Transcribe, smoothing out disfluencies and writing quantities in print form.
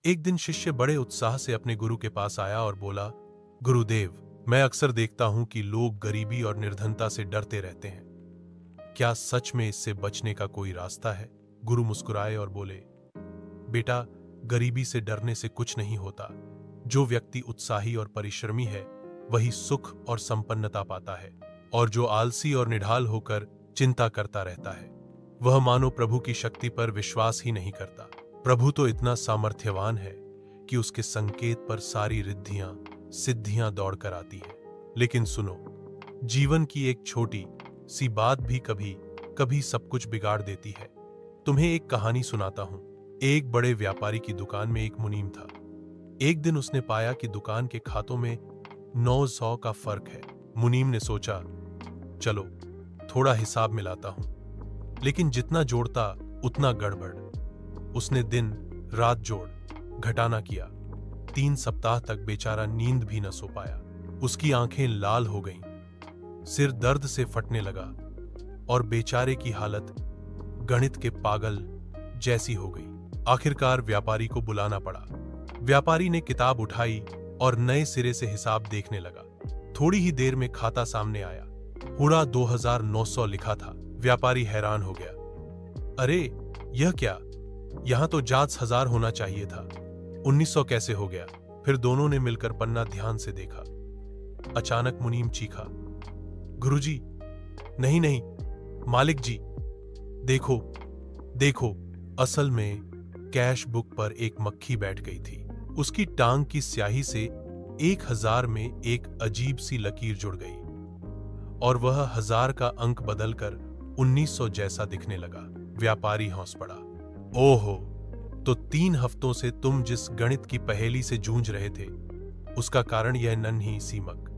एक दिन शिष्य बड़े उत्साह से अपने गुरु के पास आया और बोला, गुरुदेव, मैं अक्सर देखता हूं कि लोग गरीबी और निर्धनता से डरते रहते हैं। क्या सच में इससे बचने का कोई रास्ता है? गुरु मुस्कुराए और बोले, बेटा, गरीबी से डरने से कुछ नहीं होता। जो व्यक्ति उत्साही और परिश्रमी है वही सुख और संपन्नता पाता है, और जो आलसी और निढाल होकर चिंता करता रहता है वह मानो प्रभु की शक्ति पर विश्वास ही नहीं करता। प्रभु तो इतना सामर्थ्यवान है कि उसके संकेत पर सारी रिद्धियां सिद्धियां दौड़ कर आती हैं। लेकिन सुनो, जीवन की एक छोटी सी बात भी कभी कभी सब कुछ बिगाड़ देती है। तुम्हें एक कहानी सुनाता हूं। एक बड़े व्यापारी की दुकान में एक मुनीम था। एक दिन उसने पाया कि दुकान के खातों में 900 का फर्क है। मुनीम ने सोचा, चलो थोड़ा हिसाब मिलाता हूं। लेकिन जितना जोड़ता उतना गड़बड़। उसने दिन रात जोड़ घटाना किया। 3 सप्ताह तक बेचारा नींद भी न सो पाया। उसकी आंखें लाल हो गईं, सिर दर्द से फटने लगा और बेचारे की हालत गणित के पागल जैसी हो गई। आखिरकार व्यापारी को बुलाना पड़ा। व्यापारी ने किताब उठाई और नए सिरे से हिसाब देखने लगा। थोड़ी ही देर में खाता सामने आया। पूरा 2900 लिखा था। व्यापारी हैरान हो गया। अरे, यह क्या? यहां तो जांच 1000 होना चाहिए था। 1900 कैसे हो गया? फिर दोनों ने मिलकर पन्ना ध्यान से देखा। अचानक मुनीम चीखा, गुरुजी, नहीं नहीं, मालिक जी, देखो देखो। असल में कैश बुक पर एक मक्खी बैठ गई थी। उसकी टांग की स्याही से 1000 में एक अजीब सी लकीर जुड़ गई और वह 1000 का अंक बदलकर 1900 जैसा दिखने लगा। व्यापारी हंस पड़ा। ओहो, तो 3 हफ्तों से तुम जिस गणित की पहेली से जूझ रहे थे उसका कारण यह नन्ही सी मक